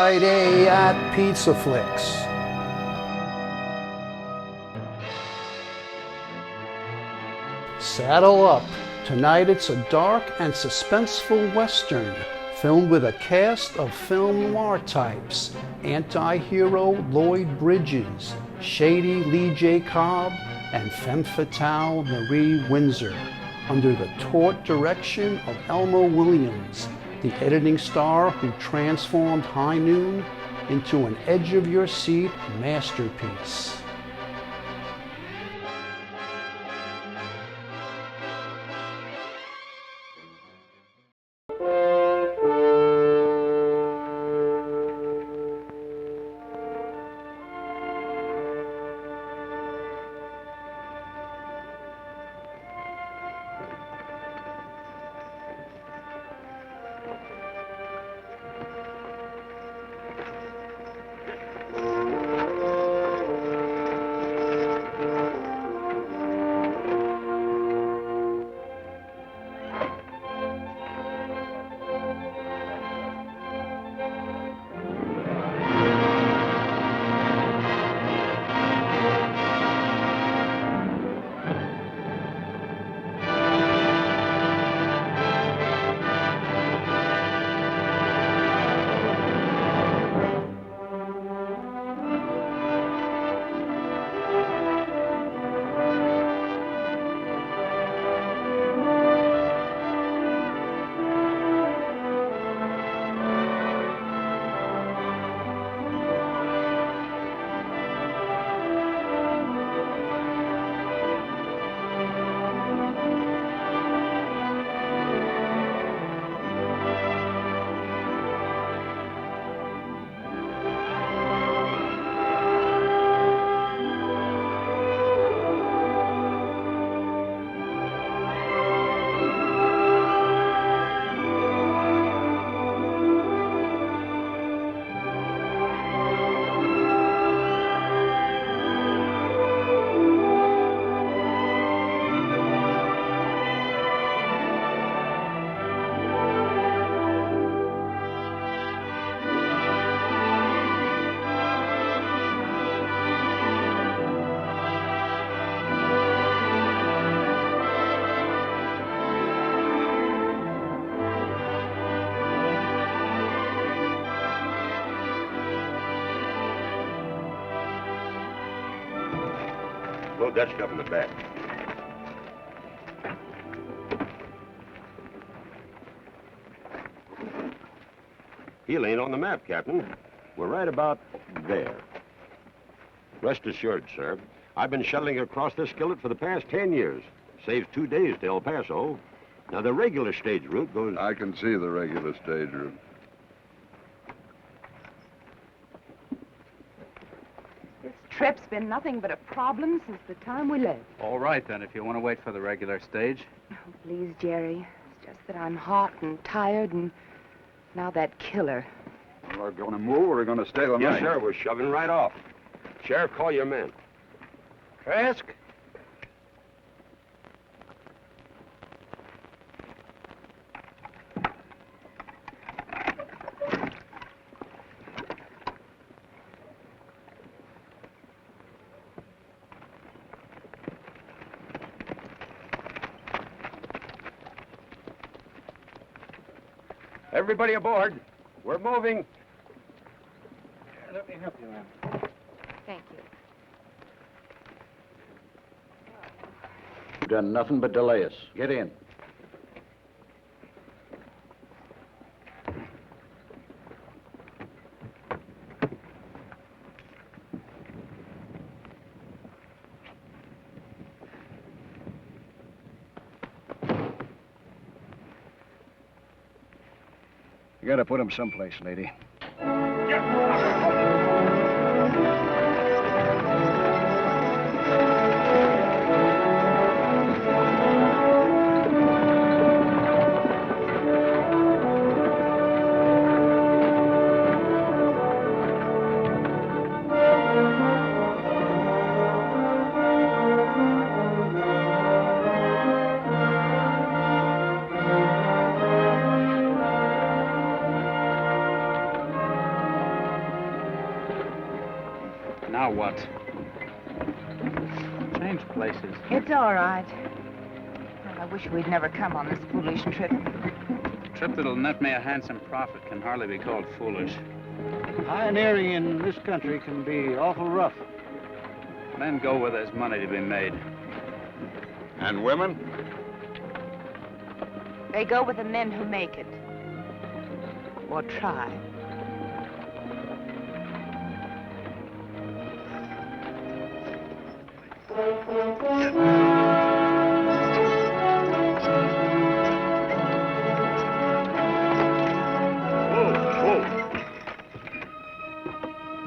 Friday at Pizza Flicks. Saddle up. Tonight it's a dark and suspenseful Western, filmed with a cast of film noir types: anti-hero Lloyd Bridges, shady Lee J. Cobb, and femme fatale Marie Windsor, under the taut direction of Elmo Williams, the editing star who transformed High Noon into an edge-of-your-seat masterpiece. Load that stuff in the back. Heel ain't on the map, Captain. We're right about there. Rest assured, sir, I've been shuttling across this skillet for the past 10 years. Saves 2 days to El Paso. Now, the regular stage route goes... I can see the regular stage route. This trip's been nothing but a problem since the time we left. All right, then, if you want to wait for the regular stage. Oh, please, Jerry. It's just that I'm hot and tired, and now that killer. We're going to move, or we're going to stay the night? Yes, sir, we're shoving right off. Sheriff, call your men. Trask? Everybody aboard. We're moving. Let me help you, ma'am. Thank you. You've done nothing but delay us. Get in. You gotta put him someplace, lady. Now what? Change places. It's all right. Well, I wish we'd never come on this foolish trip. A trip that'll net me a handsome profit can hardly be called foolish. Pioneering in this country can be awful rough. Men go where there's money to be made. And women? They go with the men who make it. Or try.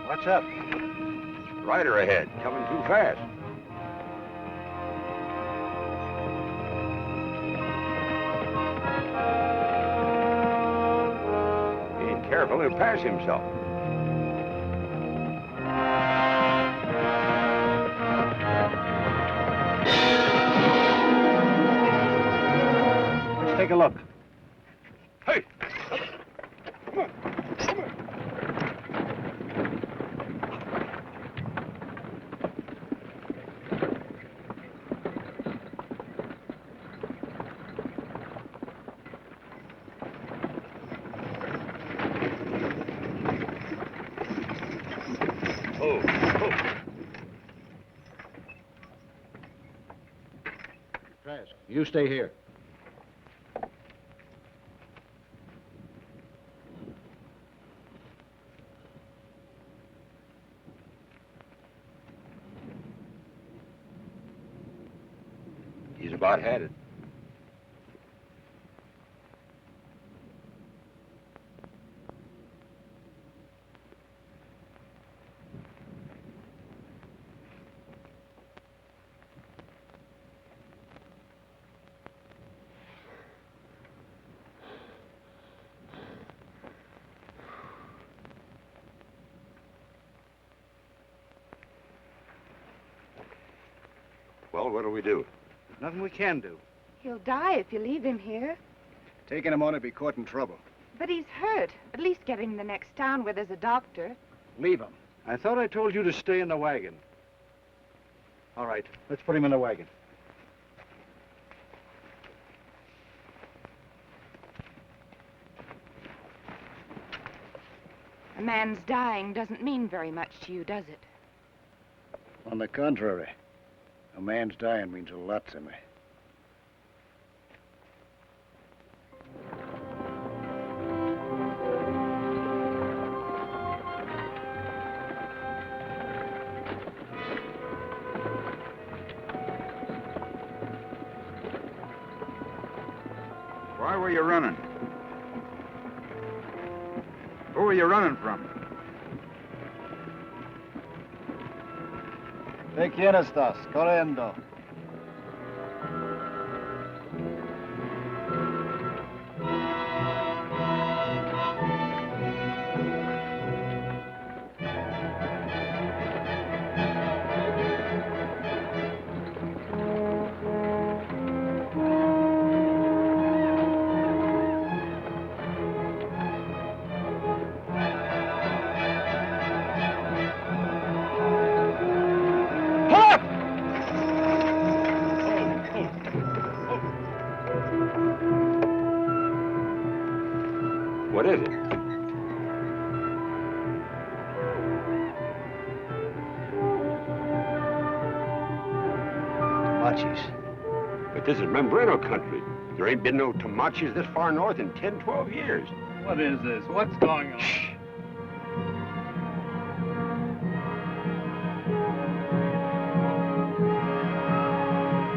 What's up? Rider ahead, coming too fast. He ain't careful, he'll pass himself. Let's take a look. Hey! Trask, you stay here. He's about had it. Well, what do we do? Nothing we can do. He'll die if you leave him here. Taking him on would be caught in trouble. But he's hurt. At least get him to the next town where there's a doctor. Leave him. I thought I told you to stay in the wagon. All right, let's put him in the wagon. A man's dying doesn't mean very much to you, does it? On the contrary, a man's dying means a lot to me. Why were you running? Who were you running from? ¿De quién estás? Corriendo. What is it? Machis. But this is Membreno country. There ain't been no Tamachis this far north in 10, 12 years. What is this? What's going on? Shh.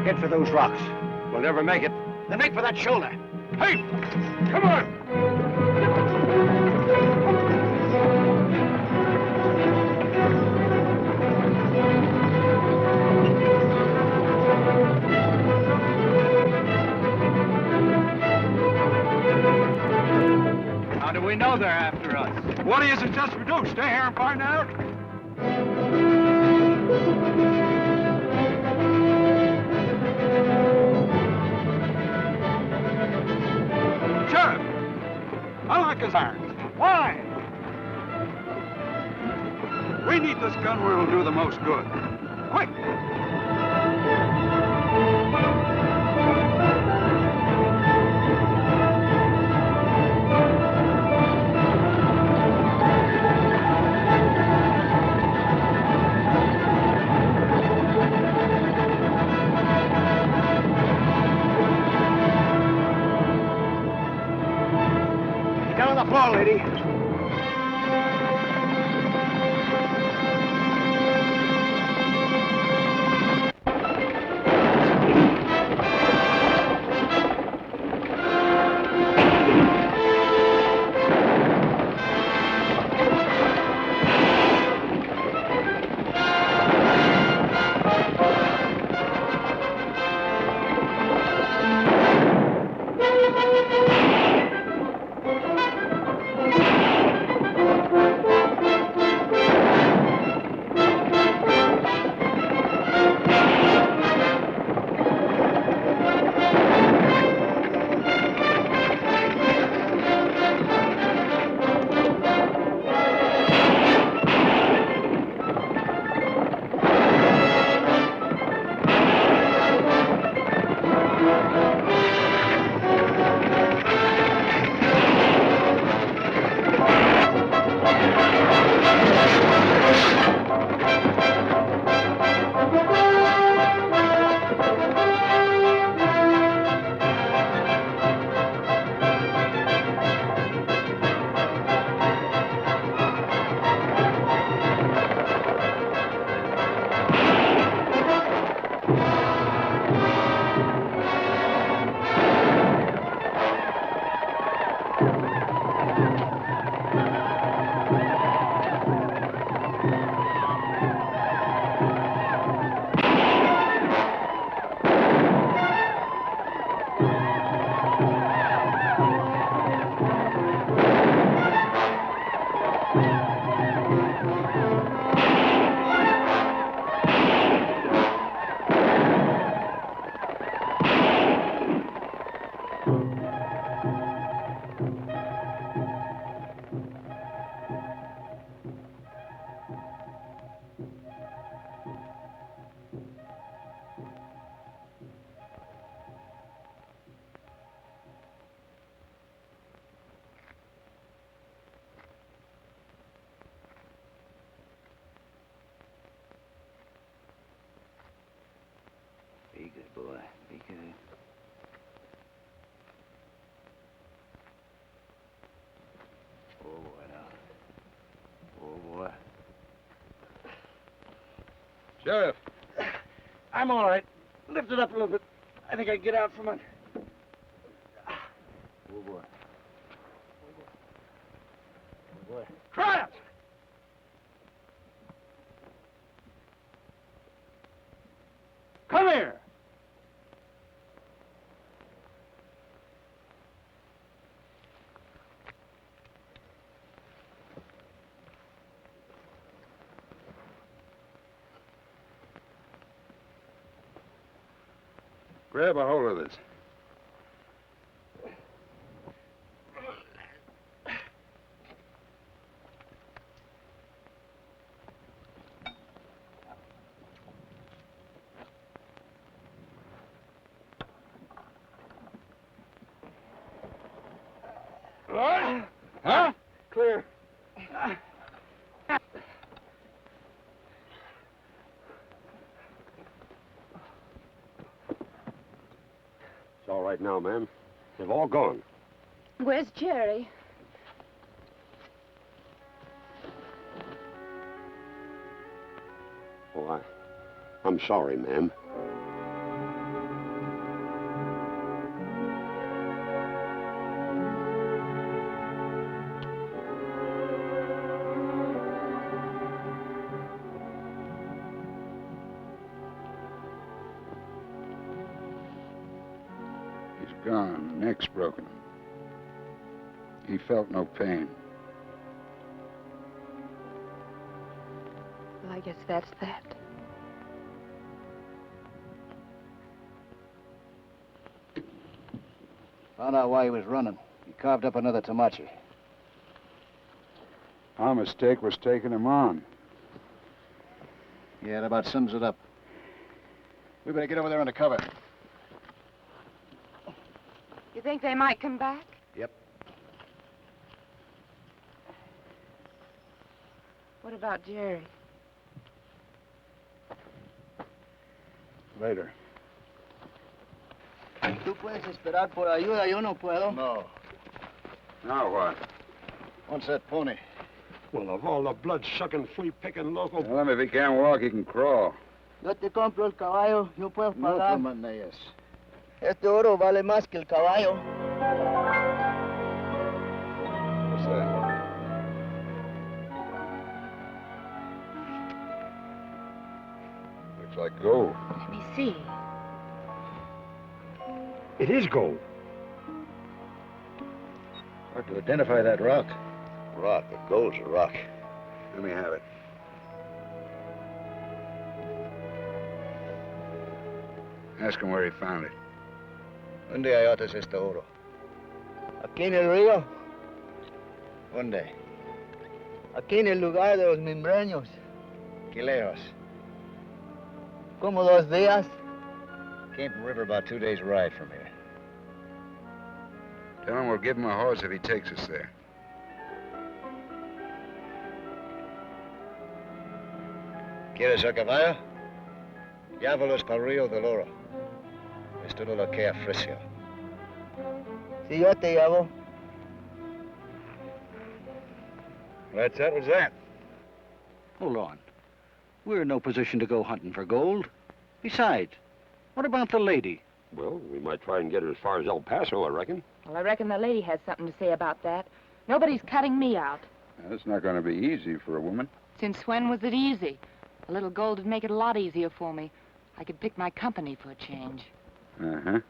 Head for those rocks. We'll never make it. Then make for that shoulder. Hey! Come on! How do we know they're after us? What do you suggest we do? Stay here and find out? Sheriff, I like his irons. Why? We need this gun where it'll do the most good. Quick! Down on the floor, lady. Be good, boy. Be good. Oh, boy, now. Oh, boy. Sheriff. I'm all right. Lift it up a little bit. I think I can get out from under. Oh, boy. Oh, boy. Try it! Come here! Grab a hold of this. Huh? Clear. It's all right now, ma'am. They've all gone. Where's Jerry? Oh, I'm sorry, ma'am. He's gone. Neck's broken. He felt no pain. Well, I guess that's that. Found out why he was running. He carved up another Tamachi. Our mistake was taking him on. Yeah, that about sums it up. We better get over there under cover. You think they might come back? Yep. What about Jerry? Later. ¿Tú puedes esperar por ayuda? Yo no puedo. No. Now what? Wants that pony. Well, of all the blood-sucking, flea-picking local... Tell him if he can't walk, he can crawl. Yo te compro el caballo, yo puedo pagar. No, Maneyes. Este oro vale más que el caballo. What's that? Looks like gold. Let me see. It is gold. Hard to identify that rock. Rock. The gold's a rock. Let me have it. Ask him where he found it. ¿Dónde hallaste este oro? Aquí en el río, ¿Dónde? aquí en el lugar de los mimbreños. ¿Qué lejos? Como 2 días. Camp River about 2 days' ride from here. Tell him we'll give him a horse if he takes us there. ¿Quieres el caballo? Llévalos para el Río del Oro. Esto no lo queda fresco. Si yo te llevo, That settles that. Hold on. We're in no position to go hunting for gold. Besides, what about the lady? Well, we might try and get her as far as El Paso, I reckon. Well, I reckon the lady has something to say about that. Nobody's cutting me out. That's not going to be easy for a woman. Since when was it easy? A little gold would make it a lot easier for me. I could pick my company for a change. Uh-huh.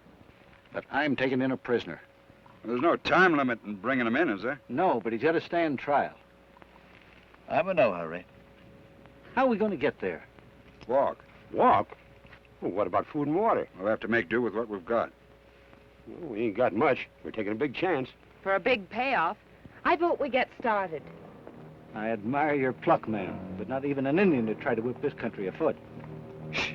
But I'm taking in a prisoner. There's no time limit in bringing him in, is there? No, but he's got to stand trial. I'm in no hurry. How are we going to get there? Walk. Walk? Well, what about food and water? We'll have to make do with what we've got. Well, we ain't got much. We're taking a big chance. For a big payoff, I vote we get started. I admire your pluck, man, but not even an Indian to try to whip this country afoot. Shh.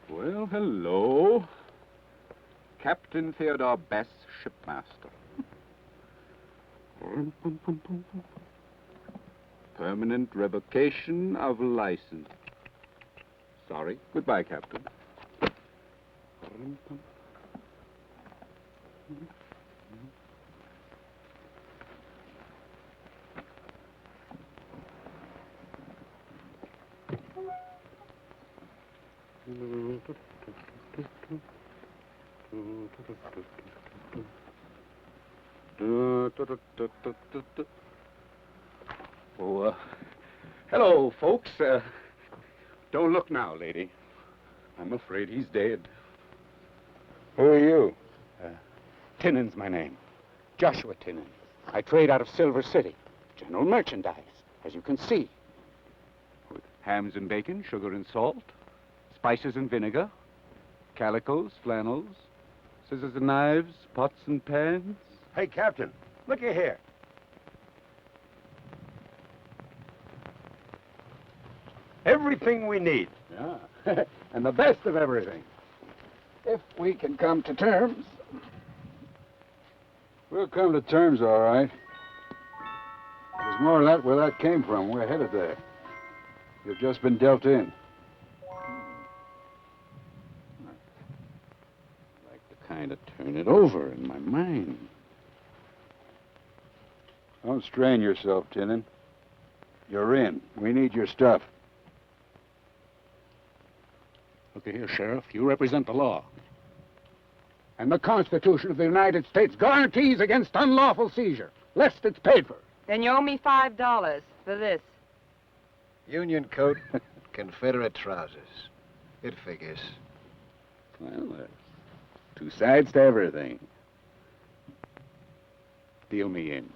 Well, hello. Captain Theodore Bess, shipmaster. Permanent revocation of license. Sorry. Goodbye, Captain. Oh, hello, folks. Don't look now, lady. I'm afraid he's dead. Who are you? Tinnan's my name. Joshua Tinnan. I trade out of Silver City. General merchandise, as you can see. With hams and bacon, sugar and salt, spices and vinegar, calicos, flannels, Scissors and knives, pots and pans. Hey, Captain, looky here. Everything we need. Yeah. And the best of everything. If we can come to terms. We'll come to terms, all right. There's more of that where that came from. We're headed there. You've just been dealt in. I like to kind of turn it over in my mind. Don't strain yourself, Tinnin. You're in. We need your stuff. Look here, Sheriff. You represent the law. And the Constitution of the United States guarantees against unlawful seizure, lest it's paid for. Then you owe me $5 for this. Union coat, Confederate trousers. It figures. Well, there's two sides to everything. Deal me in.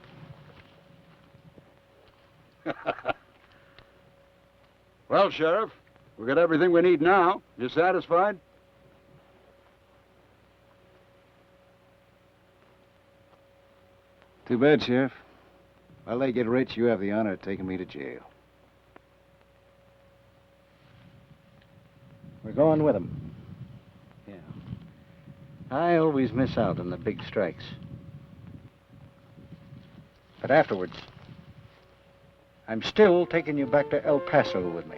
Well, Sheriff, we got everything we need now. You satisfied? Too bad, Sheriff. While they get rich, you have the honor of taking me to jail. We're going with them. Yeah. I always miss out on the big strikes. But afterwards, I'm still taking you back to El Paso with me.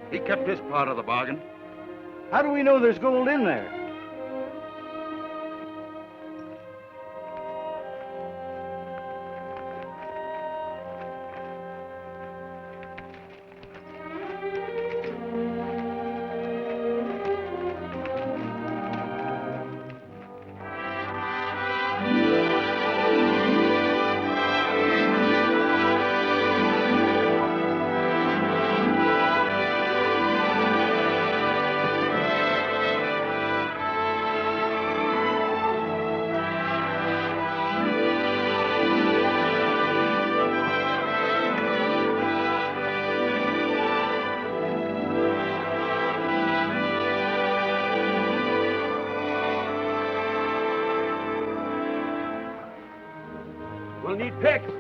He kept his part of the bargain. How do we know there's gold in there? We'll need picks.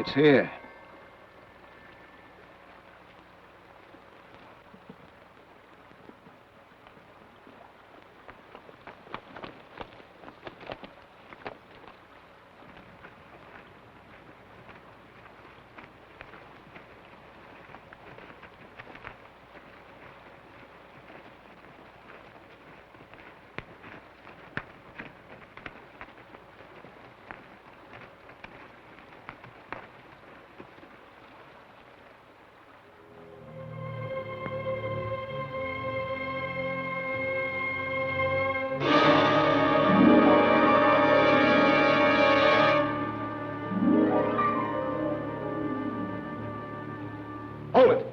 It's here. Hold it!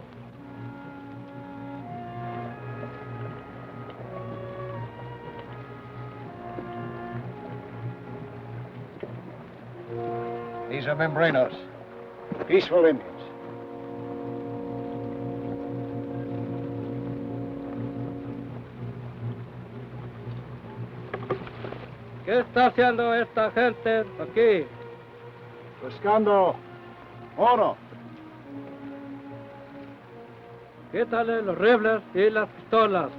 These are Membrenos, peaceful Indians. ¿Qué está haciendo esta gente aquí? Buscando oro. Quítale los rifles y las pistolas.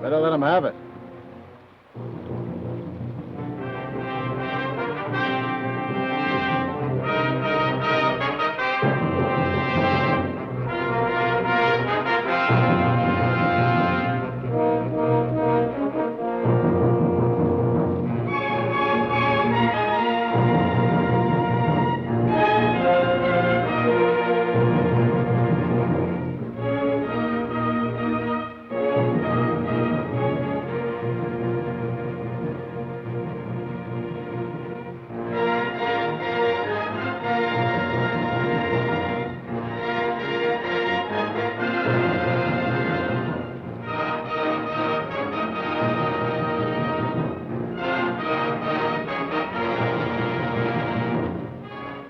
Better let them have it.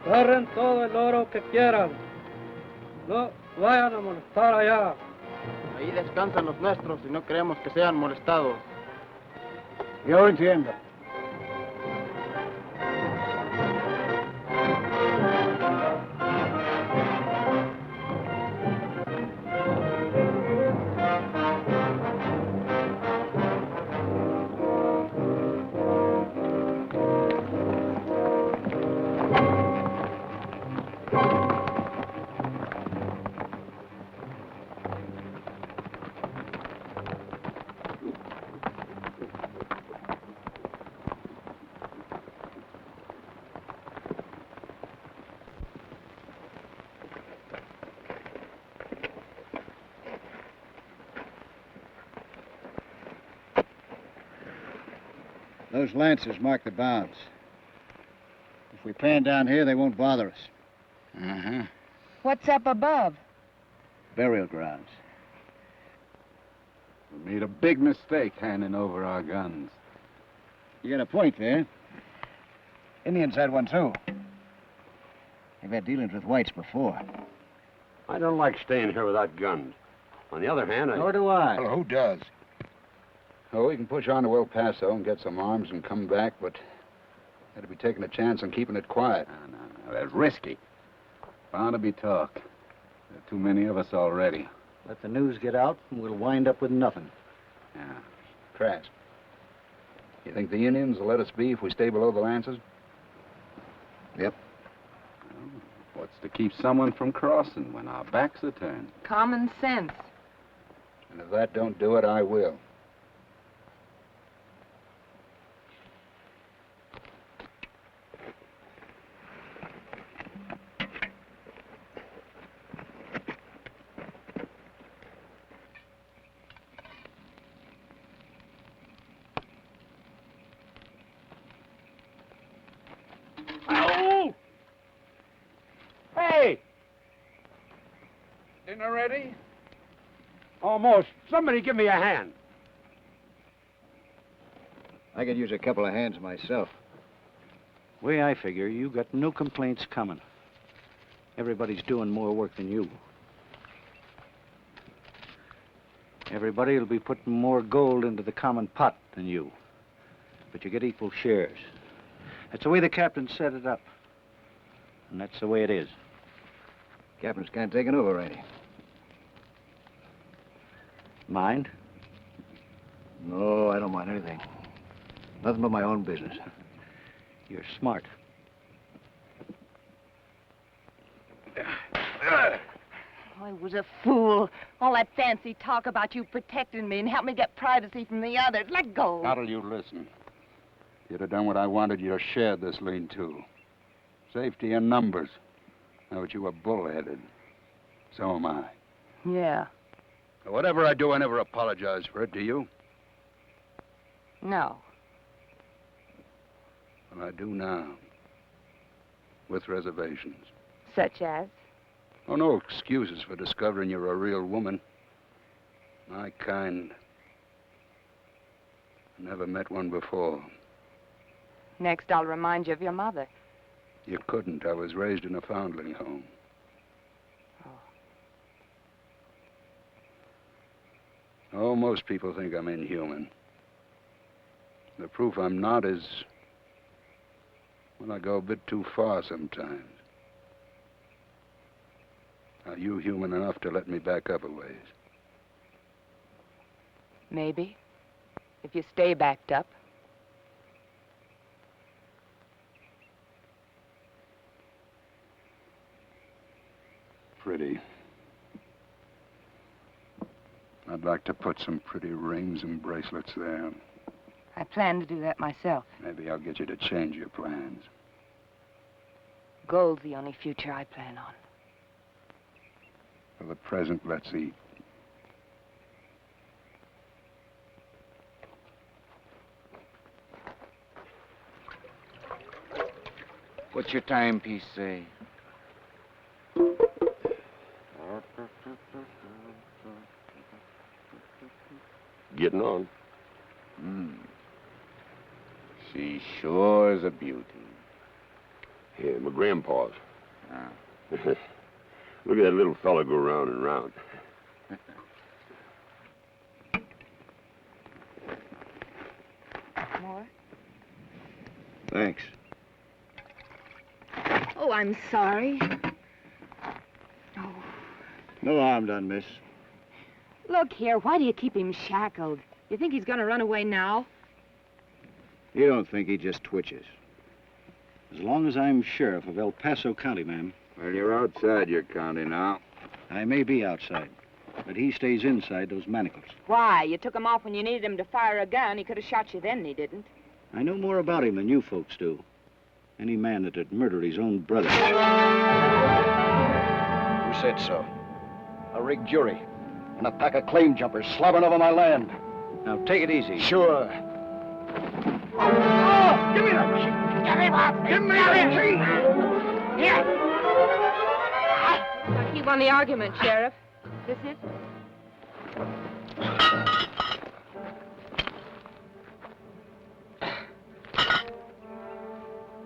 Agarren todo el oro que quieran. No vayan a molestar allá. Ahí descansan los nuestros y no queremos que sean molestados. Yo entiendo. Those lances mark the bounds. If we pan down here, they won't bother us. Uh-huh. What's up above? Burial grounds. We made a big mistake handing over our guns. You got a point there. Indians had one, too. They've had dealings with whites before. I don't like staying here without guns. On the other hand, Nor do I. Well, who does? Oh, we can push on to El Paso and get some arms and come back, but that'd be taking a chance on keeping it quiet. No. That's risky. Bound to be talk. There are too many of us already. Let the news get out, and we'll wind up with nothing. Yeah. Trask, you think the Indians will let us be if we stay below the lances? Yep. Well, what's to keep someone from crossing when our backs are turned? Common sense. And if that don't do it, I will. Hey! Dinner ready? Almost. Somebody give me a hand. I could use a couple of hands myself. Way I figure, you got no complaints coming. Everybody's doing more work than you. Everybody will be putting more gold into the common pot than you. But you get equal shares. That's the way the captain set it up. And that's the way it is. Captains can't take it over, Rainey. Mind? No, I don't mind anything. Nothing but my own business. You're smart. I was a fool. All that fancy talk about you protecting me and helping me get privacy from the others. Let go. How'll you listen? If you'd have done what I wanted, you'd have shared this lean-to. Safety in numbers. Now, but you were bullheaded. So am I. Yeah. Whatever I do, I never apologize for it, do you? No. Well, I do now. With reservations. Such as? Oh, no excuses for discovering you're a real woman. My kind. Never met one before. Next, I'll remind you of your mother. You couldn't. I was raised in a foundling home. Oh, most people think I'm inhuman. The proof I'm not is when I go a bit too far sometimes. Are you human enough to let me back up a ways? Maybe. If you stay backed up. Pretty. I'd like to put some pretty rings and bracelets there. I plan to do that myself. Maybe I'll get you to change your plans. Gold's the only future I plan on. For the present, let's eat. What's your timepiece say? Getting on. She sure is a beauty. Yeah, my grandpa's. Ah. Look at that little fella go round and round. More? Thanks. Oh, I'm sorry. Oh. No harm done, miss. Look here, why do you keep him shackled? You think he's gonna run away now? You don't think he just twitches? As long as I'm sheriff of El Paso County, ma'am. Well, you're outside your county now. I may be outside, but he stays inside those manacles. Why? You took him off when you needed him to fire a gun. He could have shot you then, and he didn't. I know more about him than you folks do. Any man that'd murder his own brother. Who said so? A rigged jury. And a pack of claim jumpers slobbering over my land. Now, take it easy. Sure. Oh, give me that machine. Give me that. Give me that machine. Here. Keep on the argument, Sheriff. This it?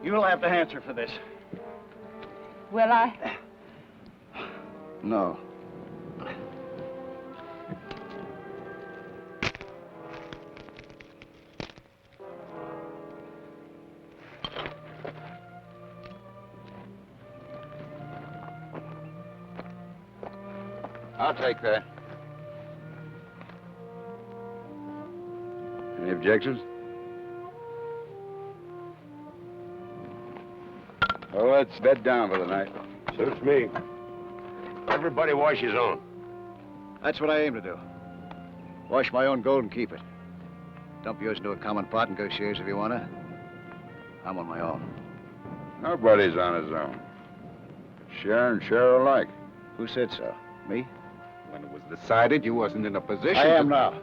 You'll have to answer for this. Will I? No. I'll take that. Any objections? Well, let's bed down for the night. Suits me. Everybody wash his own. That's what I aim to do. Wash my own gold and keep it. Dump yours into a common pot and go shares if you wanna. I'm on my own. Nobody's on his own. Share and share alike. Who said so? Me? When it was decided you wasn't in a position I am to... now.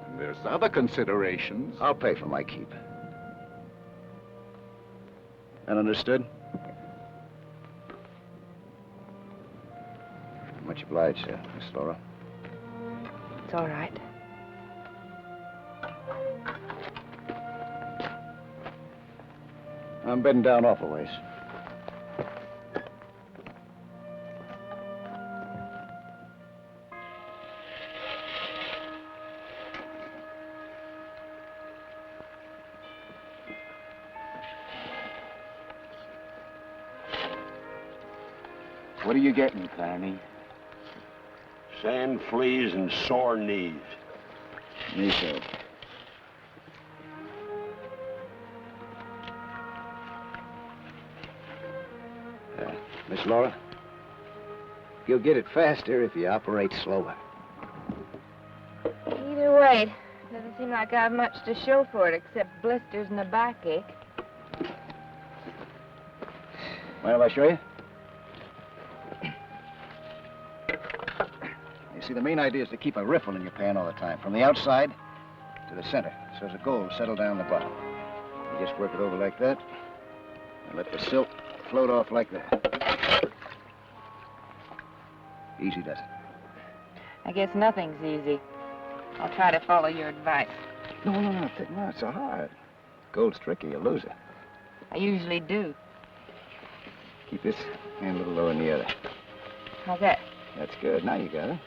And there's other considerations. I'll pay for my keep. And understood? Much obliged, sir, Miss Laura. It's all right. I'm bedding down awful ways. What are you getting, Carney? Sand fleas and sore knees. Me too. Miss Laura, you'll get it faster if you operate slower. Either way, doesn't seem like I have much to show for it except blisters and a backache. Mind if I show you? You see, the main idea is to keep a riffle in your pan all the time, from the outside to the center, so the gold will settle down the bottom. You just work it over like that, and let the silk float off like that. Easy does it. I guess nothing's easy. I'll try to follow your advice. No, it's so hard. Gold's tricky, you'll lose it. I usually do. Keep this hand a little lower than the other. How's that? That's good. Now you got it.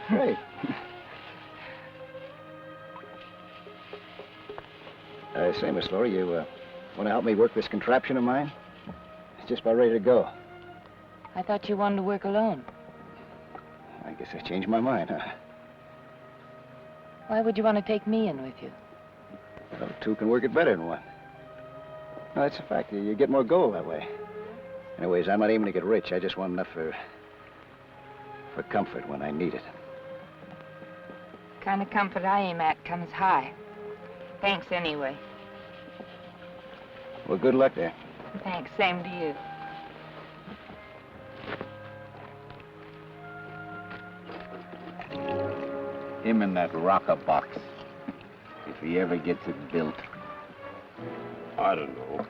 Great. Say, Miss Laura, you want to help me work this contraption of mine? It's just about ready to go. I thought you wanted to work alone. I guess I changed my mind, huh? Why would you want to take me in with you? Well, two can work it better than one. No, that's a fact. You get more gold that way. Anyways, I'm not aiming to get rich. I just want enough for comfort when I need it. The kind of comfort I aim at comes high. Thanks anyway. Well, good luck there. Thanks, same to you. Him in that rocker box. If he ever gets it built. I don't know.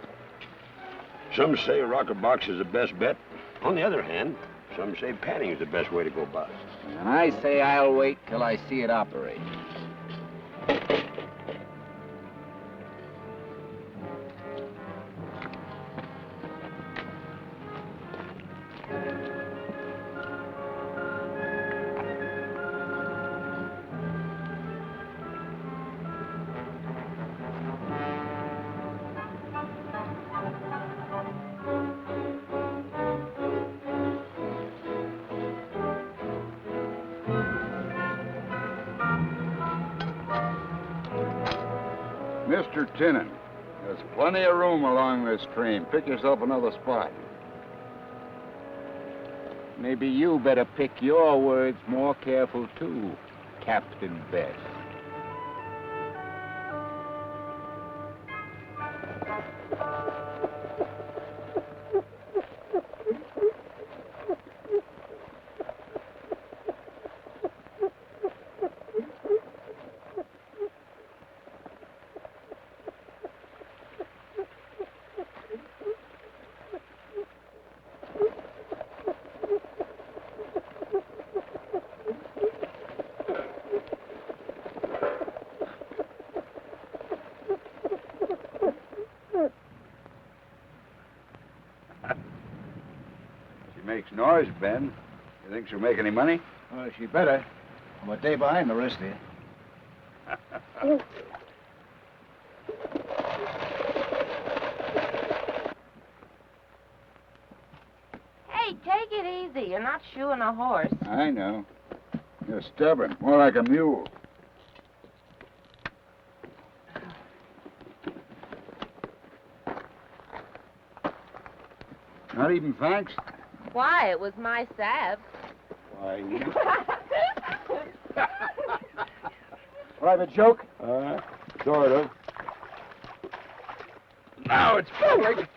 Some say rocker box is the best bet. On the other hand, some say panning is the best way to go about it. And I say I'll wait till I see it operate. Mr. Tinnan, there's plenty of room along this train. Pick yourself another spot. Maybe you better pick your words more careful, too, Captain Best. Makes noise, Ben. You think she'll make any money? Well, she better. I'm a day behind the rest of you. Hey, take it easy. You're not shoeing a horse. I know. You're stubborn, more like a mule. Not even thanks? Why? It was my salve. Why? Private joke? Sort of. Now it's public.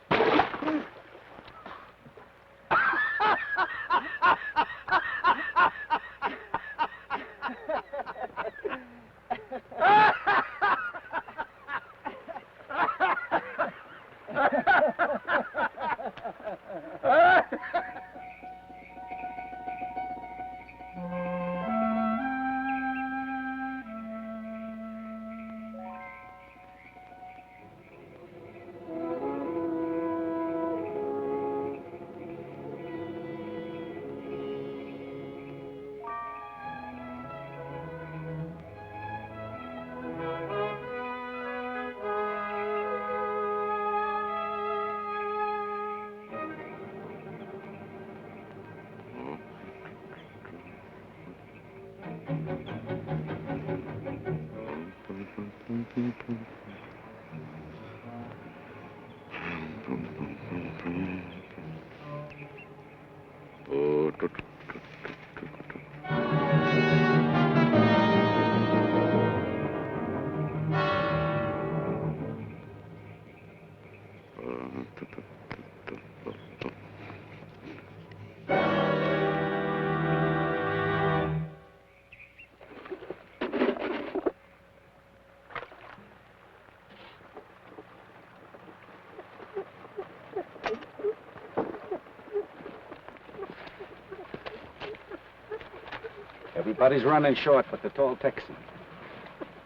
Everybody's running short but the tall Texan.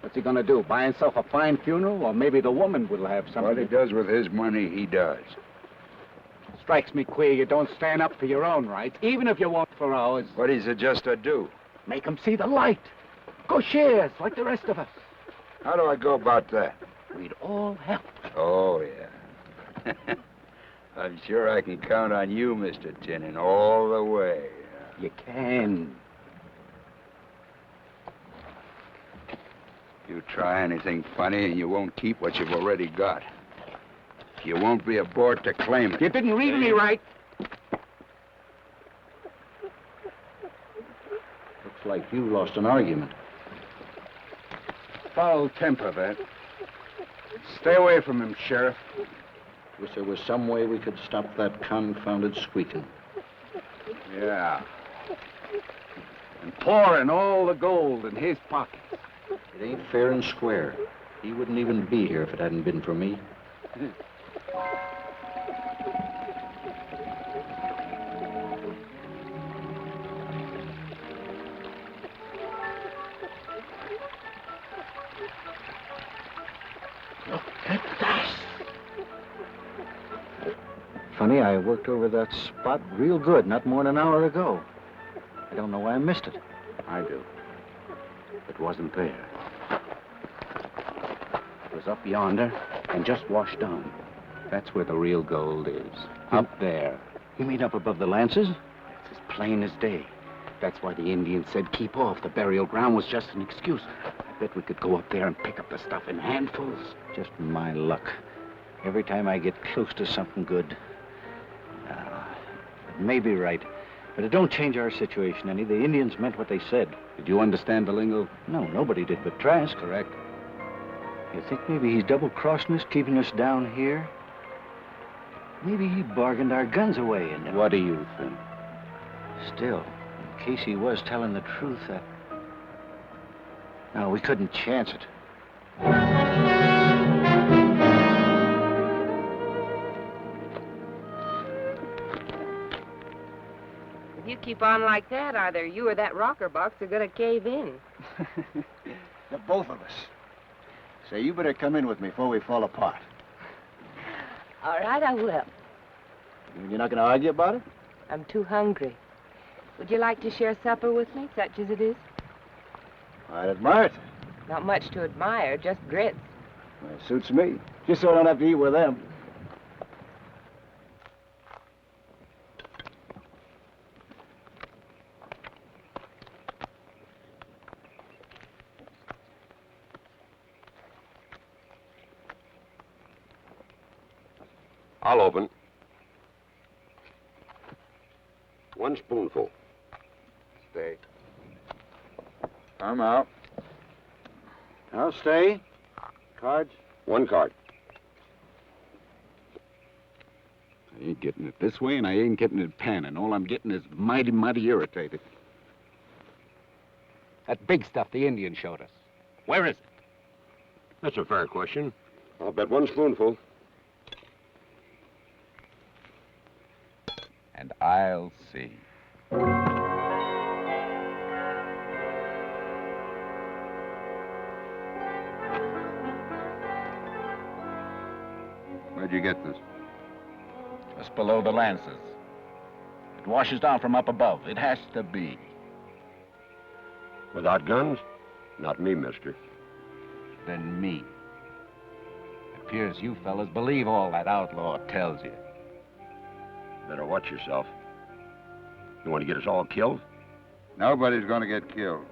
What's he gonna do? Buy himself a fine funeral? Or maybe the woman will have something. What he does with his money, he does. Strikes me queer you don't stand up for your own rights, even if you won't for ours. What he's just to do? Make 'em see the light. Go shares like the rest of us. How do I go about that? We'd all help. Oh, yeah. I'm sure I can count on you, Mr. Tinnin, all the way. You can. You try anything funny and you won't keep what you've already got. You won't be aboard to claim it. You didn't read me right. Looks like you lost an argument. Foul temper, that. Stay away from him, Sheriff. Wish there was some way we could stop that confounded squeaking. Yeah. And pouring all the gold in his pockets. It ain't fair and square. He wouldn't even be here if it hadn't been for me. Funny, I worked over that spot real good not more than an hour ago. I don't know why I missed it. I do. It wasn't there. It was up yonder and just washed on. That's where the real gold is. Up there. You mean up above the lances? It's as plain as day. That's why the Indians said keep off. The burial ground was just an excuse. I bet we could go up there and pick up the stuff in handfuls. Just my luck. Every time I get close to something good. It may be right, but it don't change our situation any. The Indians meant what they said. Did you understand the lingo? No, nobody did but Trask. Correct. You think maybe he's double-crossing us, keeping us down here? Maybe he bargained our guns away and... What do you think? Still, in case he was telling the truth, no, we couldn't chance it. If you keep on like that, either you or that rocker box are going to cave in. The both of us. Say, you better come in with me before we fall apart. All right, I will. You're not going to argue about it? I'm too hungry. Would you like to share supper with me, such as it is? I'd admire it. Not much to admire, just grits. Well, it suits me. Just so I don't have to eat with them. I'll open. One spoonful. Stay. I'm out. I'll stay. Cards? One card. I ain't getting it this way, and I ain't getting it panning. All I'm getting is mighty, mighty irritated. That big stuff the Indian showed us. Where is it? That's a fair question. I'll bet one spoonful. And I'll see. Where'd you get this? Just below the lances. It washes down from up above. It has to be. Without guns? Not me, mister. Then me. It appears you fellas believe all that outlaw tells you. Better watch yourself. You want to get us all killed? Nobody's going to get killed.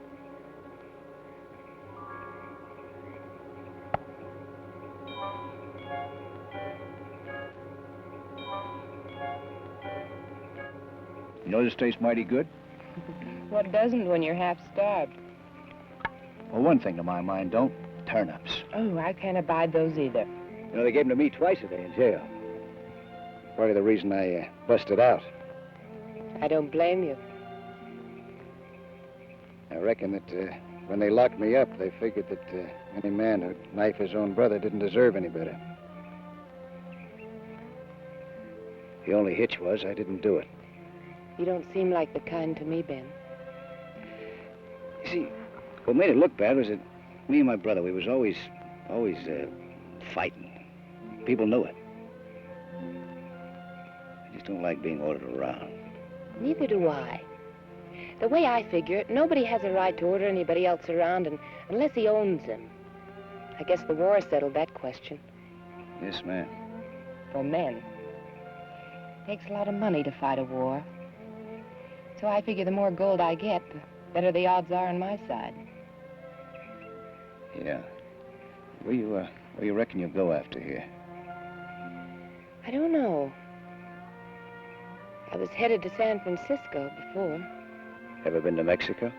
You know this tastes mighty good? What doesn't when you're half starved? Well, one thing to my mind, don't. Turnips. Oh, I can't abide those either. You know, they gave them to me twice a day in jail. Part of the reason I busted out. I don't blame you. I reckon that when they locked me up, they figured that any man who'd knife his own brother didn't deserve any better. The only hitch was I didn't do it. You don't seem like the kind to me, Ben. See, what made it look bad was that me and my brother, we was always fighting. People knew it. I just don't like being ordered around. Neither do I. The way I figure it, nobody has a right to order anybody else around unless he owns them. I guess the war settled that question. Yes, ma'am. For men. Takes a lot of money to fight a war. So I figure the more gold I get, the better the odds are on my side. Yeah. Where you reckon you'll go after here? I don't know. I was headed to San Francisco before. Ever been to Mexico?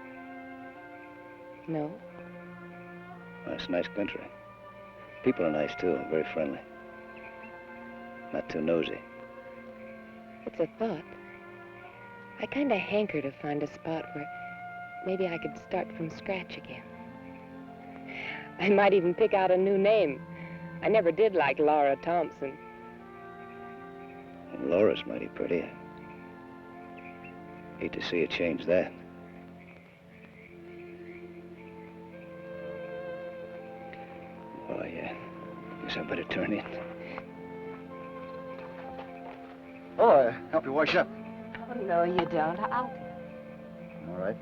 No. Well, it's a nice country. People are nice, too, very friendly. Not too nosy. It's a thought. I kind of hanker to find a spot where maybe I could start from scratch again. I might even pick out a new name. I never did like Laura Thompson. And Laura's mighty pretty. Hate to see you change that. Oh, yeah. Guess I better turn in. Oh, help you wash up. Oh, no, you don't. I'll... All right.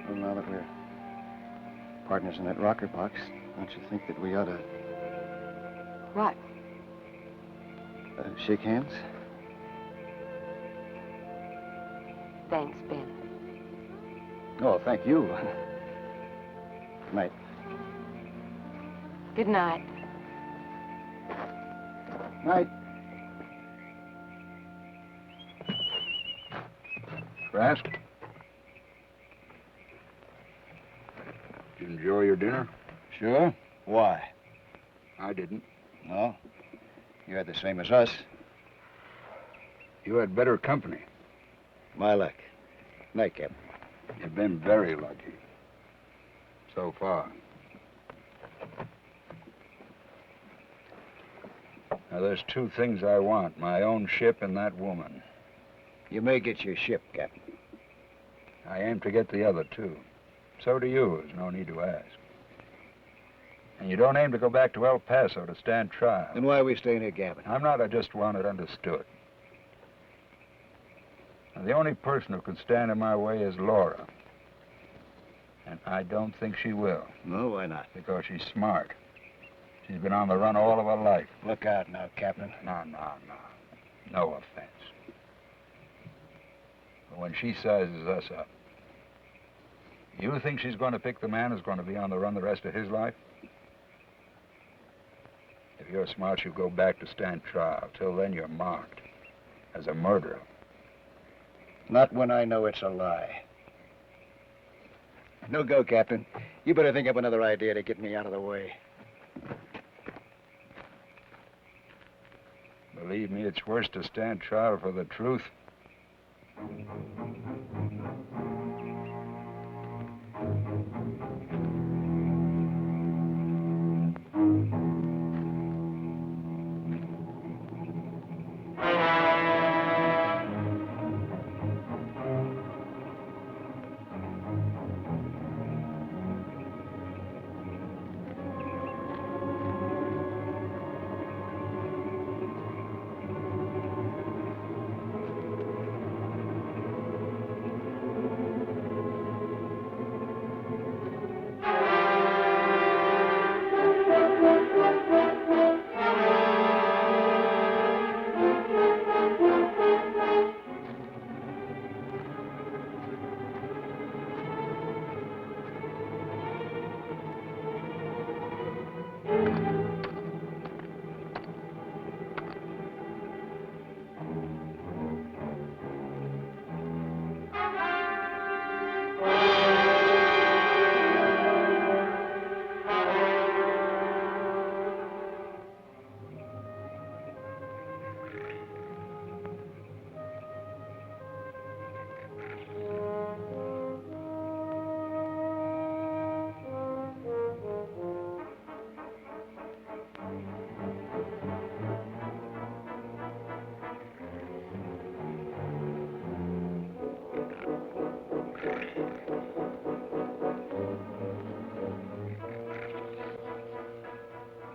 Well, now that we're partners in that rocker box, don't you think that we ought to What? shake hands? Thanks, Ben. Oh, thank you. Good night. Good night. Night. Trask? Did you enjoy your dinner? Sure. Why? I didn't. No. You had the same as us. You had better company. My luck. Night, Captain. You've been very lucky. So far. Now, there's two things I want. My own ship and that woman. You may get your ship, Captain. I aim to get the other, too. So do you. There's no need to ask. And you don't aim to go back to El Paso to stand trial. Then why are we staying here, Gavin? I'm not. I just want it understood. Now, the only person who can stand in my way is Laura. And I don't think she will. No, why not? Because she's smart. She's been on the run all of her life. Look out now, Captain. No. No offense. But when she sizes us up, you think she's going to pick the man who's going to be on the run the rest of his life? If you're smart, you go back to stand trial. Till then, you're marked as a murderer. Not when I know it's a lie. No go, Captain. You better think up another idea to get me out of the way. Believe me, it's worse to stand trial for the truth.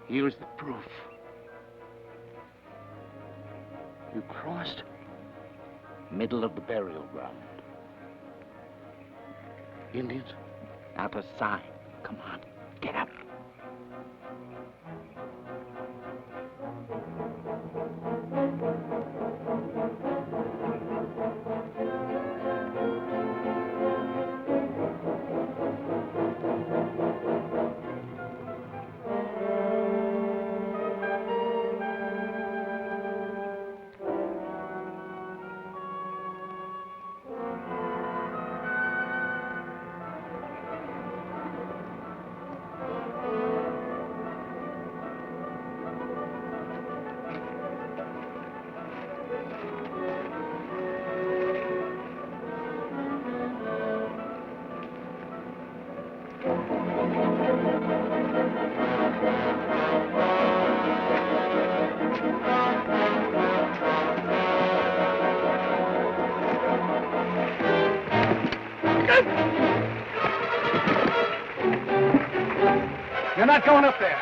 Here's the proof. You crossed middle of the burial ground. Indians, not a sign. Come on, get up. You're not going up there.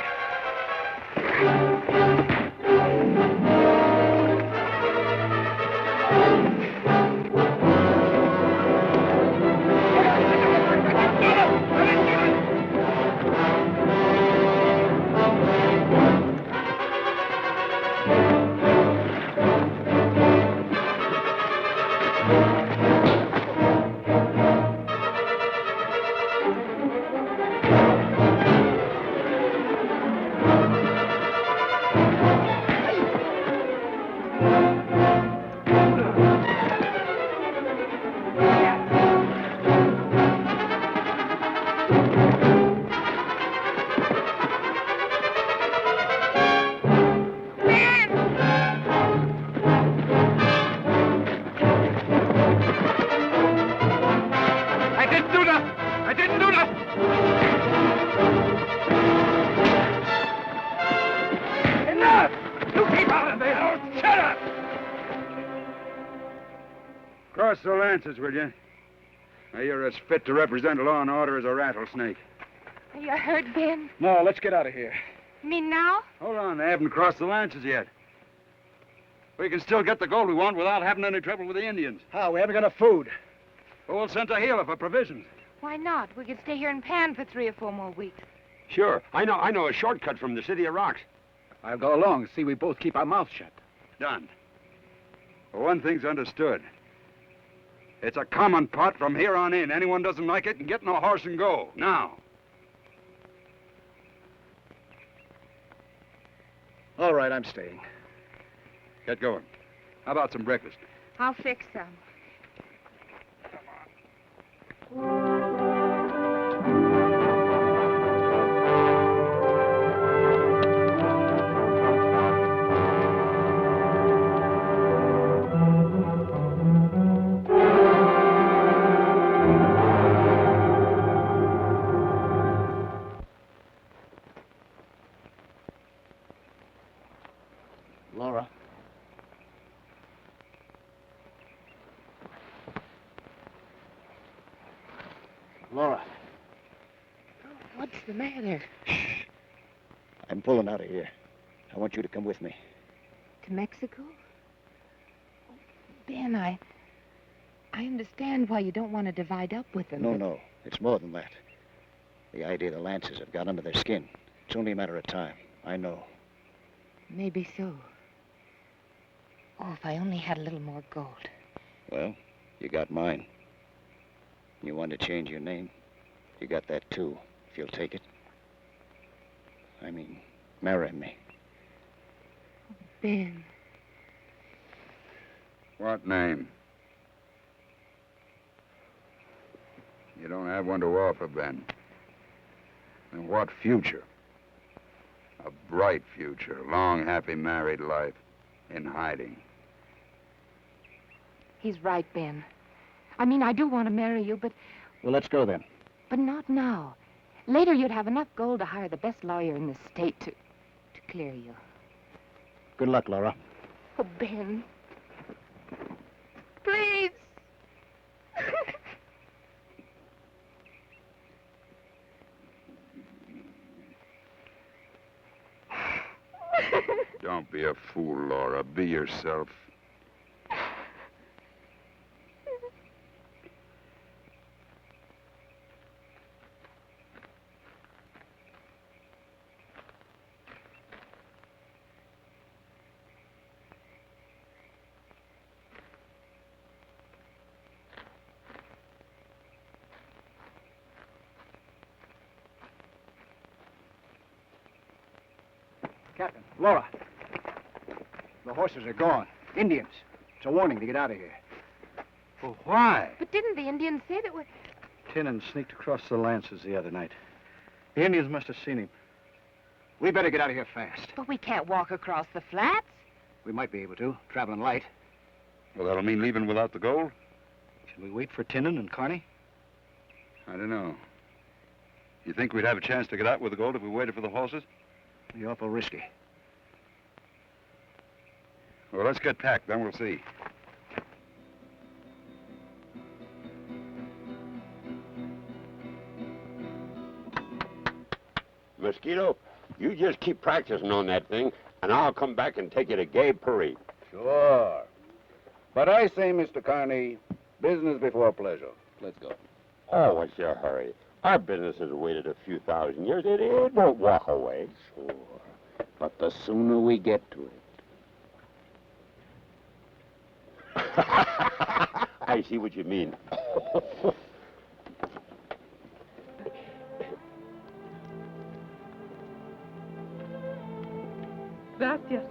Cross the lances, will you? Now, you're as fit to represent law and order as a rattlesnake. Are you hurt, Ben? No, let's get out of here. You mean now? Hold on, they haven't crossed the lances yet. We can still get the gold we want without having any trouble with the Indians. How? We haven't got enough food. Well, we'll send to Gila for provisions. Why not? We could stay here in Pan for 3 or 4 more weeks. Sure. I know a shortcut from the City of Rocks. I'll go along and see we both keep our mouths shut. Done. Well, one thing's understood. It's a common pot from here on in. Anyone doesn't like it can get in a horse and go. Now. All right, I'm staying. Get going. How about some breakfast? I'll fix some. Laura. Laura. What's the matter? I'm pulling out of here. I want you to come with me. To Mexico? Oh, Ben, I understand why you don't want to divide up with them. No. It's more than that. The idea the Lancers have got under their skin. It's only a matter of time. I know. Maybe so. Oh, if I only had a little more gold. Well, you got mine. You want to change your name? You got that too, if you'll take it. I mean, marry me. Ben. What name? You don't have one to offer, Ben. And what future? A bright future, long, happy married life in hiding. He's right, Ben. I mean, I do want to marry you, but Well, let's go then. not now. Later, you'd have enough gold to hire the best lawyer in the state to clear you. Good luck, Laura. Oh, Ben. Please. Don't be a fool, Laura. Be yourself. Captain, Laura. The horses are gone. Indians. It's a warning to get out of here. Well, why? But didn't the Indians say that we... Tinnin sneaked across the Lances the other night. The Indians must have seen him. We better get out of here fast. But we can't walk across the flats. We might be able to, traveling light. Well, that'll mean leaving without the gold? Should we wait for Tinnin and Carney? I don't know. You think we'd have a chance to get out with the gold if we waited for the horses? Be awful risky. Well, let's get packed, then we'll see. Mosquito, you just keep practicing on that thing, and I'll come back and take you to Gay Parade. Sure. But I say, Mr. Carney, business before pleasure. Let's go. Oh, what's your hurry? Our business has waited a few thousand years. It won't walk away. Sure. But the sooner we get to it. I see what you mean. Gracias.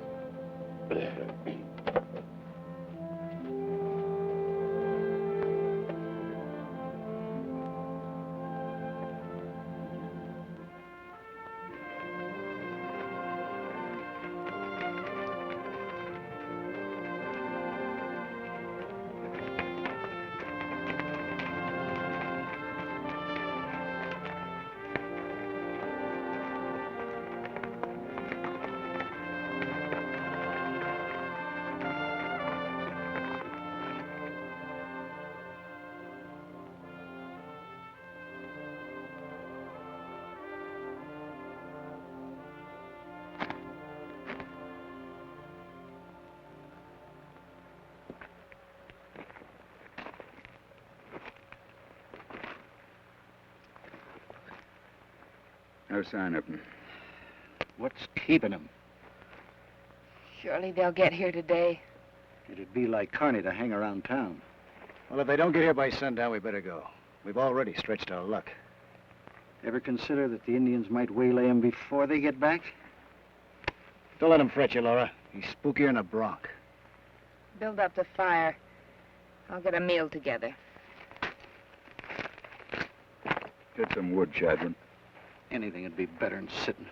No sign of them. What's keeping them? Surely they'll get here today. It'd be like Carney to hang around town. Well, if they don't get here by sundown, we better go. We've already stretched our luck. Ever consider that the Indians might waylay him before they get back? Don't let him fret you, Laura. He's spookier than a bronc. Build up the fire. I'll get a meal together. Get some wood, Chadwin. Anything would be better than sitting.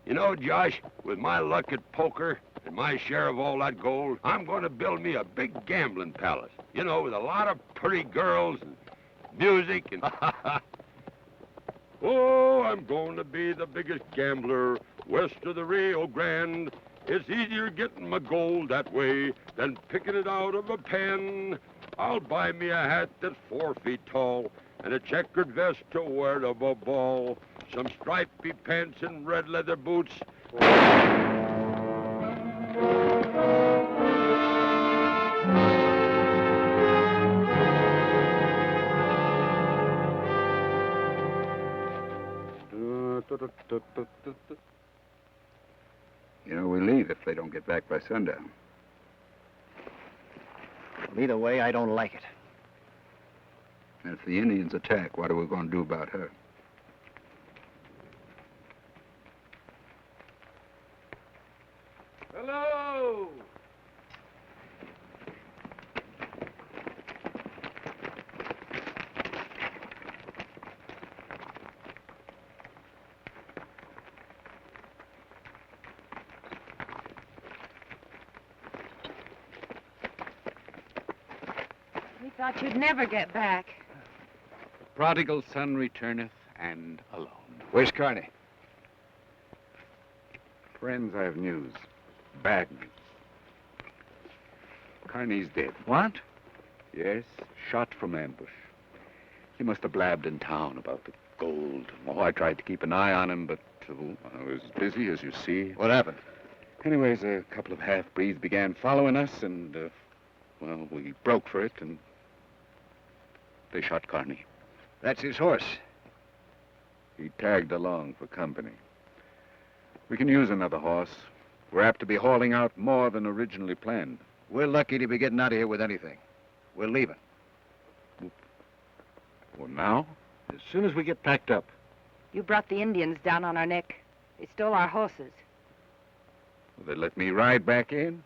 You know, Josh, with my luck at poker and my share of all that gold, I'm going to build me a big gambling palace. You know, with a lot of pretty girls and music and... Oh, I'm going to be the biggest gambler west of the Rio Grande. It's easier getting my gold that way than picking it out of a pen. I'll buy me a hat that's 4 feet tall and a checkered vest to wear to a ball, some stripy pants and red leather boots. You know, we leave if they don't get back by sundown. Well, either way, I don't like it. And if the Indians attack, what are we going to do about her? Hello! We thought you'd never get back. The prodigal son returneth, and alone. Where's Carney? Friends, I have news. Bad news. Carney's dead. What? Yes, shot from ambush. He must have blabbed in town about the gold. Oh, I tried to keep an eye on him, but I was busy, as you see. What happened? Anyways, a couple of half-breeds began following us, and, well, we broke for it, and they shot Carney. That's his horse. He tagged along for company. We can use another horse. We're apt to be hauling out more than originally planned. We're lucky to be getting out of here with anything. We're leaving. Well, now? As soon as we get packed up. You brought the Indians down on our neck. They stole our horses. Will they let me ride back in?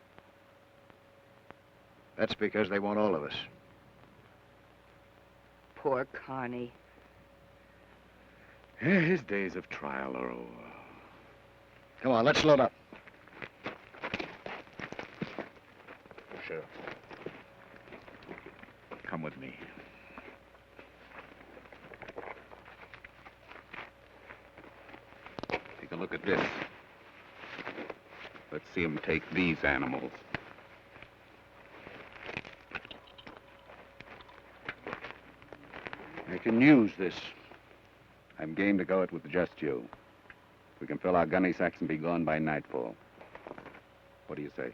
That's because they want all of us. Poor Carney. Yeah, his days of trial are over. Come on, let's load up. Sure. Come with me. Take a look at this. Let's see him take these animals. I can use this. I'm game to go it with just you. We can fill our gunny sacks and be gone by nightfall. What do you say?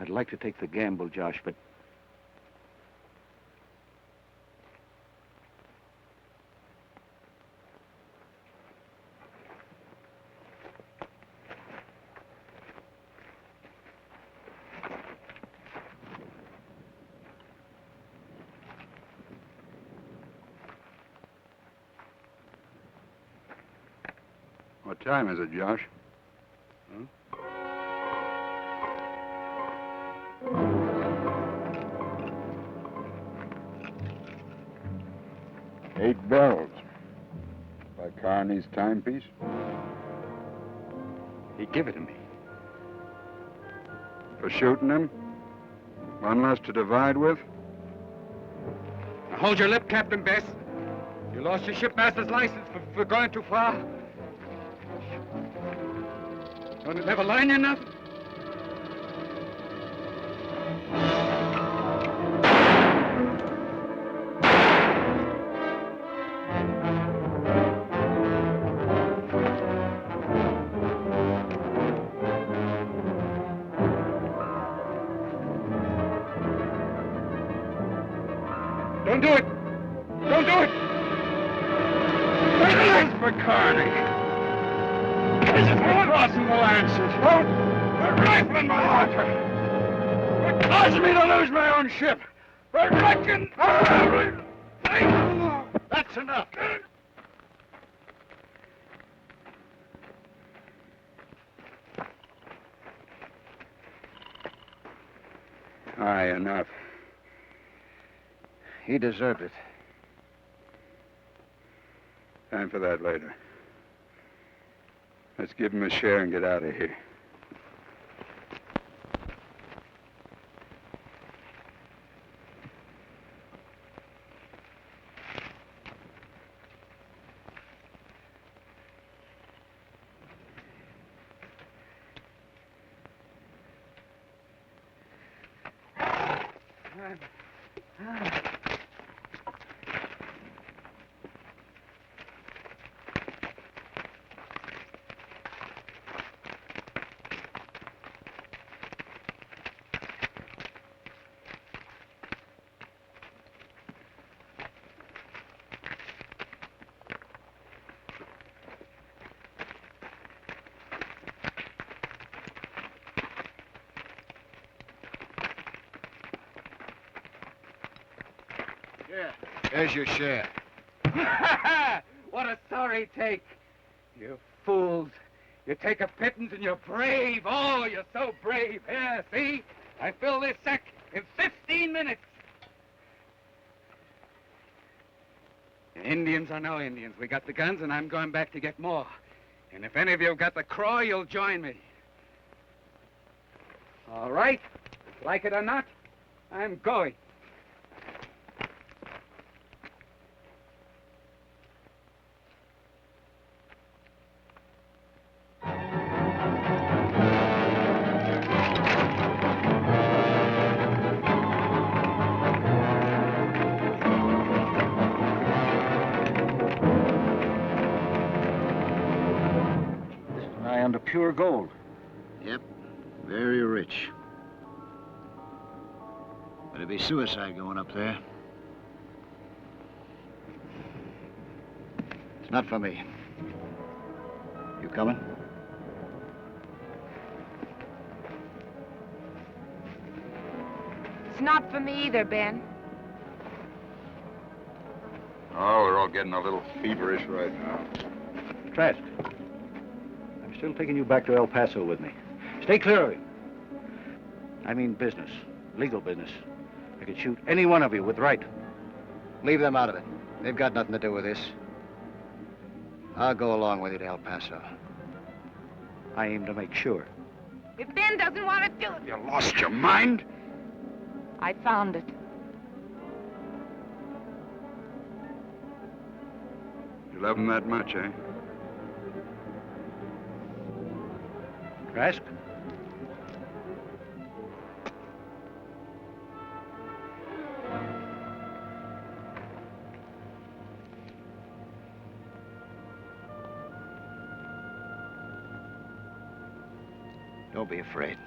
I'd like to take the gamble, Josh, but... What time is it, Josh? Huh? 8 bells. By Carney's timepiece. He give it to me. For shooting him? One less to divide with? Now hold your lip, Captain Bess. You lost your shipmaster's license for going too far. Don't it never line you nothing? Don't do it! Don't do it! Thanks for Carney! We're crossing the Lancers. They're rifling my water. They're causing me to lose my own ship. They're wrecking... That's enough. Aye, enough. He deserved it. Time for that later. Let's give him a share and get out of here. There's your share. What a sorry take. You fools. You take a pittance and you're brave. Oh, you're so brave. Here, see? I fill this sack in 15 minutes. The Indians are no Indians. We got the guns and I'm going back to get more. And if any of you got the craw, you'll join me. All right. Like it or not, I'm going. pure gold. Yep, very rich. But it'd be suicide going up there. It's not for me. You coming? It's not for me either, Ben. Oh, we're all getting a little feverish right now. Trask, I'm still taking you back to El Paso with me. Stay clear of him. I mean business, legal business. I could shoot any one of you with right. Leave them out of it. They've got nothing to do with this. I'll go along with you to El Paso. I aim to make sure. If Ben doesn't want to do it... You lost your mind? I found it. You love him that much, eh? Trask? Don't be afraid.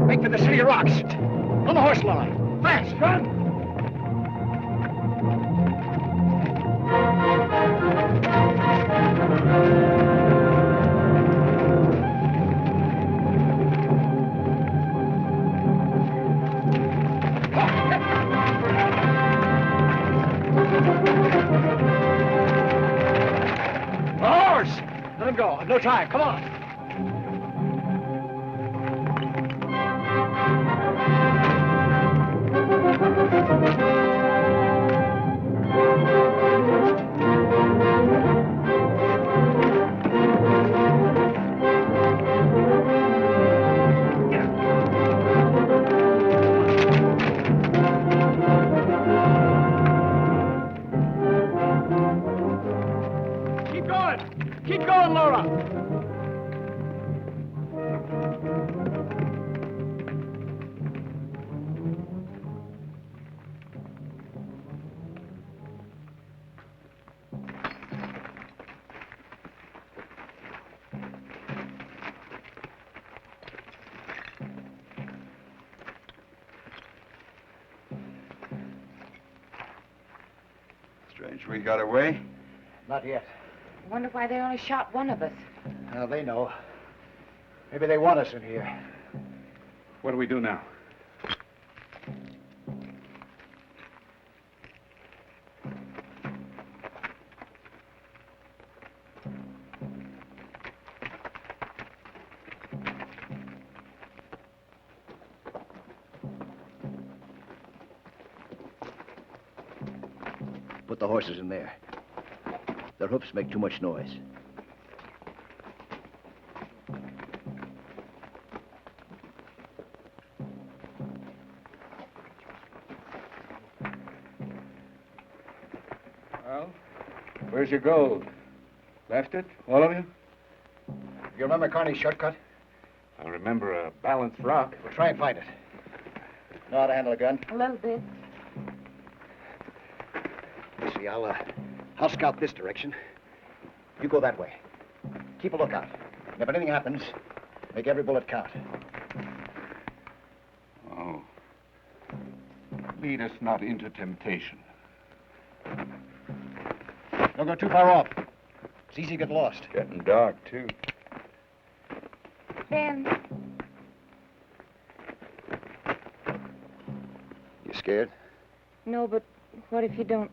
Make for the City of Rocks. On the horse line. Fast, run! Horse! Let him go. I've no time. Come on. Keep going. Keep going, Laura. Strange we got away. Not yet. I wonder why they only shot one of us. Now, they know. Maybe they want us in here. What do we do now? Put the horses in there. Their hoofs make too much noise. Well, where's your gold? Left it, all of you? You remember Carney's shortcut? I remember a balanced rock. We'll try and find it. Know how to handle a gun? A little bit. You see, I'll scout this direction. You go that way. Keep a lookout. And if anything happens, make every bullet count. Oh. Lead us not into temptation. Don't go too far off. It's easy to get lost. Getting dark, too. Ben, You scared? No, but what if you don't?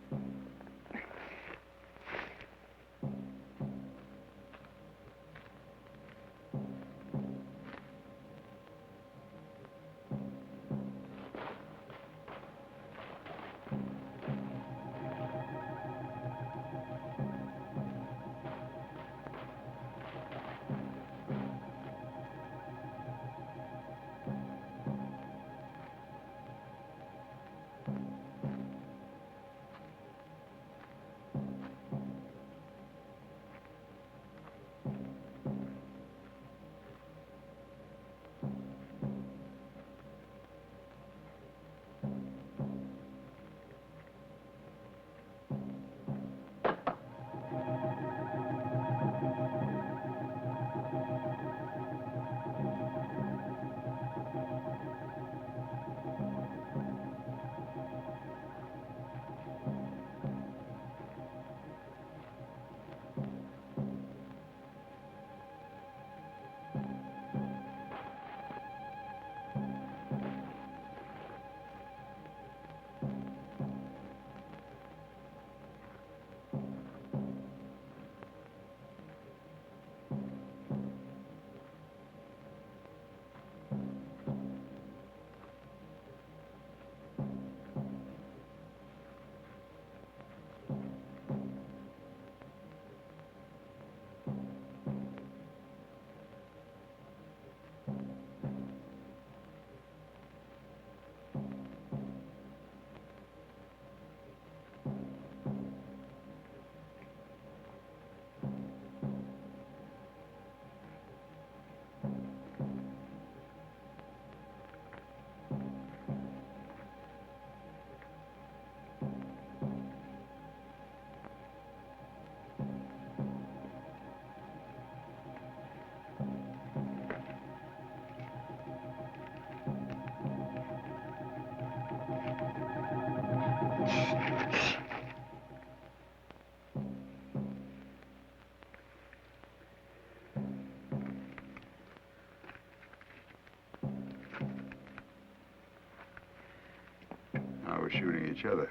were shooting each other.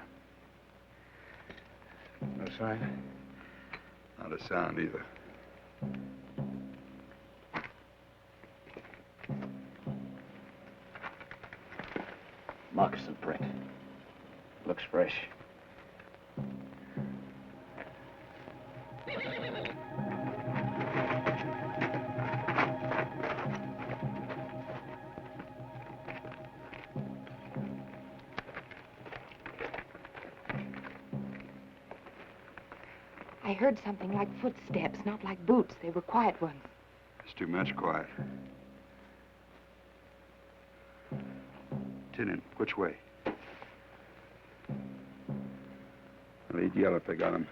No sign? Not a sound either. Moccasin print. Looks fresh. I heard something like footsteps, not like boots. They were quiet ones. It's too much quiet. Tinin, which way? They'd yell if they got him.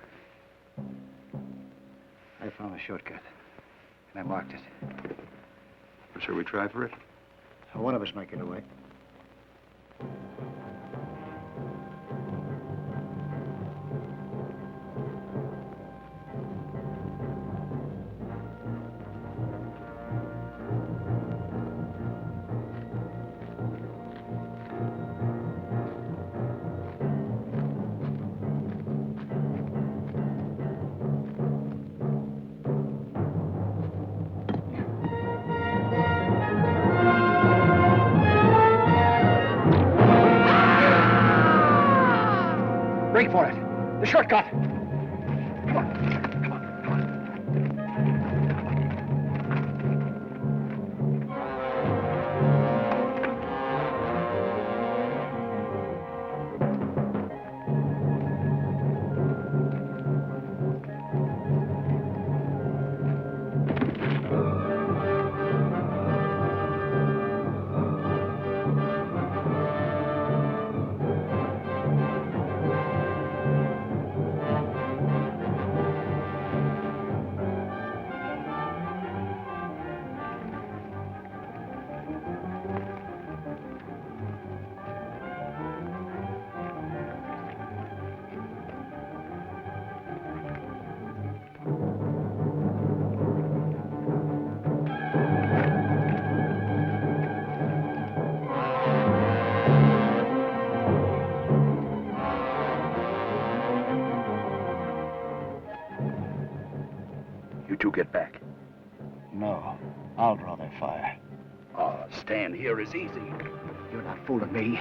I found a shortcut, and I marked it. Well, shall we try for it? One of us might get away. Break for it. The shortcut. Come on. Come on. Come on. You two get back. No, I'll draw their fire. Oh, staying here is easy. You're not fooling me.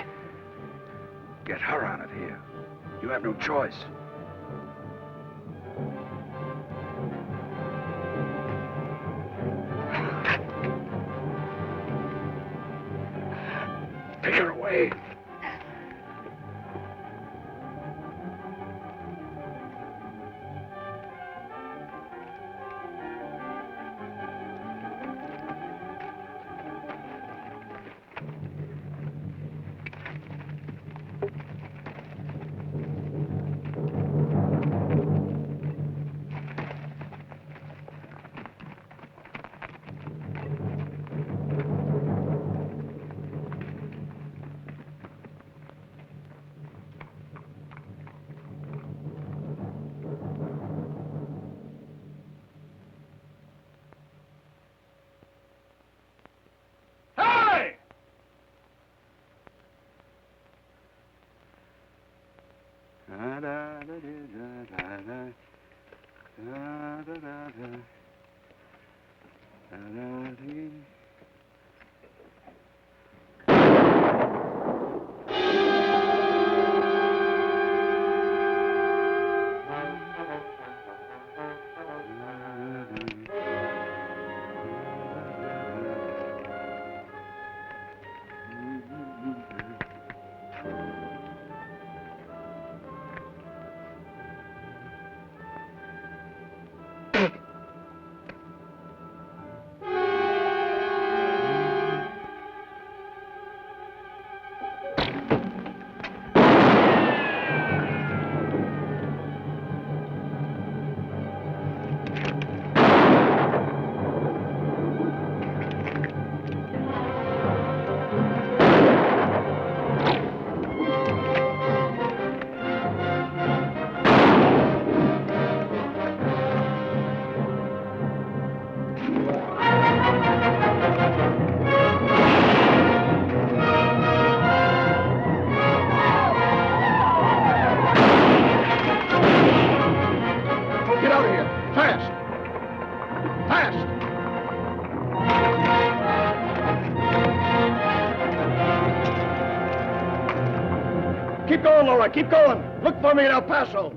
Get her on it here. You have no choice. Take her away. more. Keep going. Look for me in El Paso.